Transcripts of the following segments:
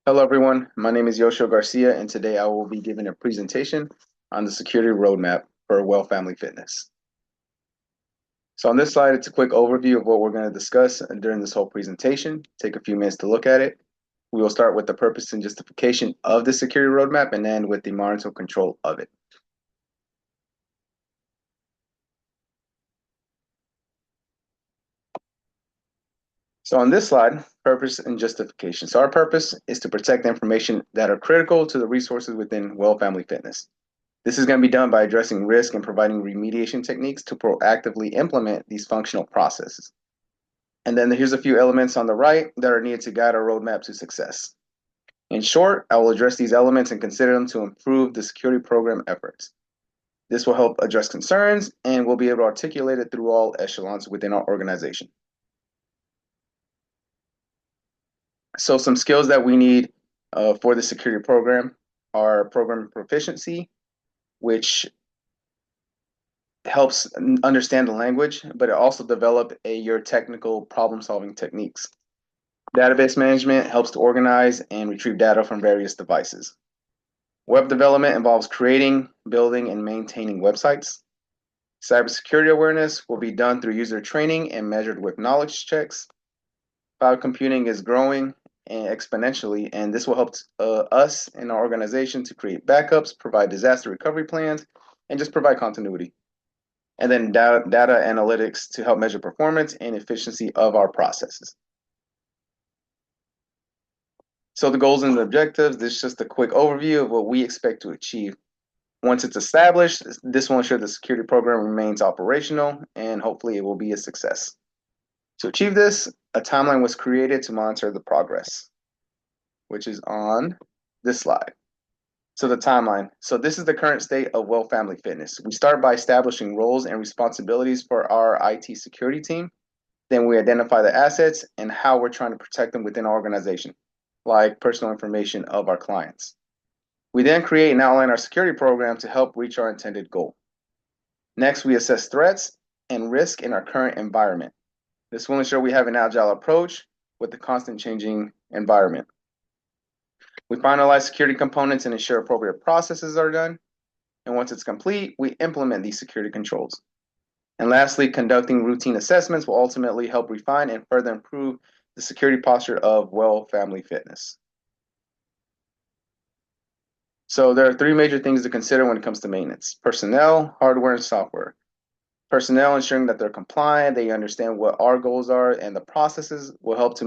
Hello, everyone. My name is Yoshio Garcia, and today I will be giving a presentation on the security roadmap for Well Family Fitness. So on this slide, it's a quick overview of what we're going to discuss during this whole presentation. Take a few minutes to look at it. We will start with the purpose and justification of the security roadmap and end with the monitoring control of it. So on this slide, purpose and justification. So our purpose is to protect the information that are critical to the resources within Well Family Fitness. This is going to be done by addressing risk and providing remediation techniques to proactively implement these functional processes. And then here's a few elements on the right that are needed to guide our roadmap to success. In short, I will address these elements and consider them to improve the security program efforts. This will help address concerns and we'll be able to articulate it through all echelons within our organization. So some skills that we need for the security program are program proficiency, which helps understand the language, but it also develop your technical problem-solving techniques. Database management helps to organize and retrieve data from various devices. Web development involves creating, building, and maintaining websites. Cybersecurity awareness will be done through user training and measured with knowledge checks. Cloud computing is growing and exponentially, and this will help us in our organization to create backups, provide disaster recovery plans, and just provide continuity. And then data analytics to help measure performance and efficiency of our processes. So the goals and the objectives, this is just a quick overview of what we expect to achieve. Once it's established, this will ensure the security program remains operational and hopefully it will be a success. To achieve this, a timeline was created to monitor the progress, which is on this slide. So the timeline. So this is the current state of Well Family Fitness. We start by establishing roles and responsibilities for our IT security team. Then we identify the assets and how we're trying to protect them within our organization, like personal information of our clients. We then create and outline our security program to help reach our intended goal. Next, we assess threats and risk in our current environment. This will ensure we have an agile approach with the constant changing environment. We finalize security components and ensure appropriate processes are done. And once it's complete, we implement these security controls. And lastly, conducting routine assessments will ultimately help refine and further improve the security posture of Well Family Fitness. So there are three major things to consider when it comes to maintenance: personnel, hardware, and software. Personnel, ensuring that they're compliant, they understand what our goals are, and the processes will help to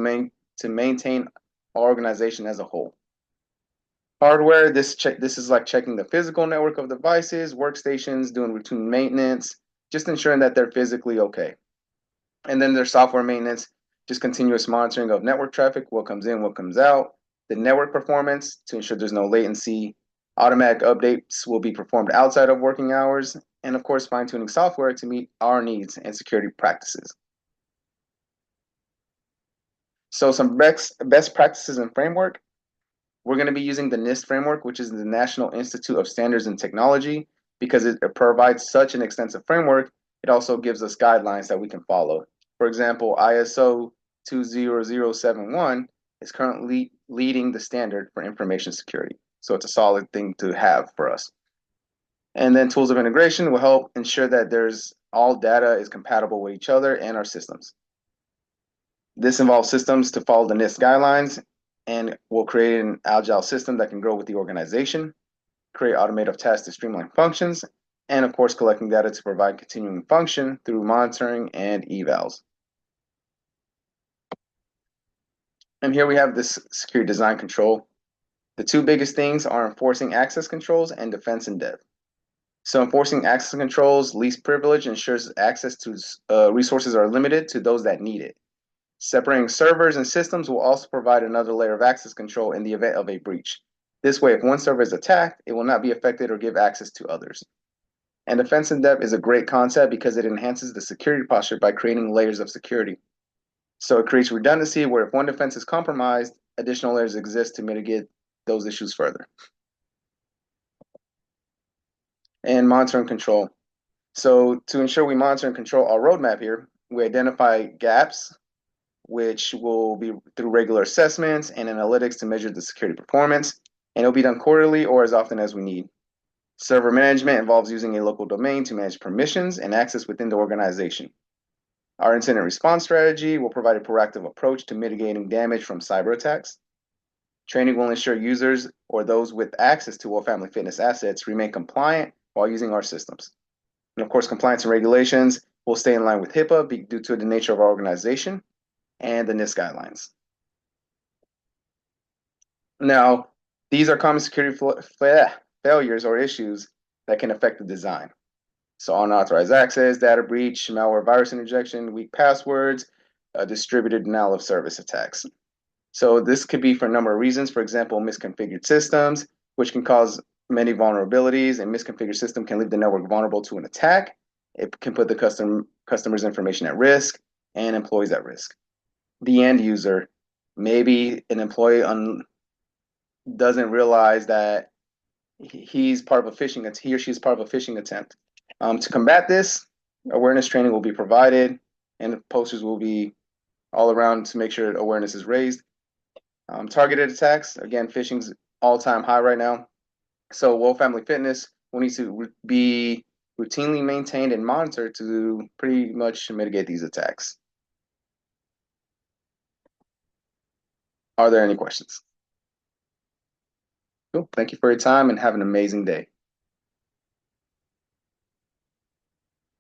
maintain our organization as a whole. Hardware, this is like checking the physical network of devices, workstations, doing routine maintenance, just ensuring that they're physically okay. And then there's software maintenance, just continuous monitoring of network traffic, what comes in, what comes out, the network performance to ensure there's no latency. Automatic updates will be performed outside of working hours, and of course, fine-tuning software to meet our needs and security practices. So some best practices and framework. We're going to be using the NIST framework, which is the National Institute of Standards and Technology, because it provides such an extensive framework. It also gives us guidelines that we can follow. For example, ISO 20071 is currently leading the standard for information security. So it's a solid thing to have for us. And then tools of integration will help ensure that all data is compatible with each other and our systems. This involves systems to follow the NIST guidelines and will create an agile system that can grow with the organization, create automated tasks to streamline functions, and of course, collecting data to provide continuing function through monitoring and evals. And here we have this security design control. The two biggest things are enforcing access controls and defense in depth. So enforcing access controls, least privilege ensures access to resources are limited to those that need it. Separating servers and systems will also provide another layer of access control in the event of a breach. This way, if one server is attacked, it will not be affected or give access to others. And defense in depth is a great concept because it enhances the security posture by creating layers of security. So it creates redundancy where if one defense is compromised, additional layers exist to mitigate those issues further. And monitor and control. So to ensure we monitor and control our roadmap here, we identify gaps, which will be through regular assessments and analytics to measure the security performance, and it'll be done quarterly or as often as we need. Server management involves using a local domain to manage permissions and access within the organization. Our incident response strategy will provide a proactive approach to mitigating damage from cyber attacks. Training will ensure users or those with access to Well Family Fitness assets remain compliant while using our systems. And of course, compliance and regulations will stay in line with HIPAA due to the nature of our organization and the NIST guidelines. Now, these are common security failures or issues that can affect the design. So unauthorized access, data breach, malware virus injection, weak passwords, distributed denial of service attacks. So this could be for a number of reasons. For example, misconfigured systems, which can cause many vulnerabilities. A misconfigured system can leave the network vulnerable to an attack. It can put the customer's information at risk and employees at risk. The end user, maybe an employee doesn't realize that he's part of a phishing, he or she is part of a phishing attempt. To combat this, awareness training will be provided and posters will be all around to make sure awareness is raised. Targeted attacks, again, phishing's all-time high right now. So Well Family Fitness will need to be routinely maintained and monitored to pretty much mitigate these attacks. Are there any questions? Cool. Thank you for your time and have an amazing day.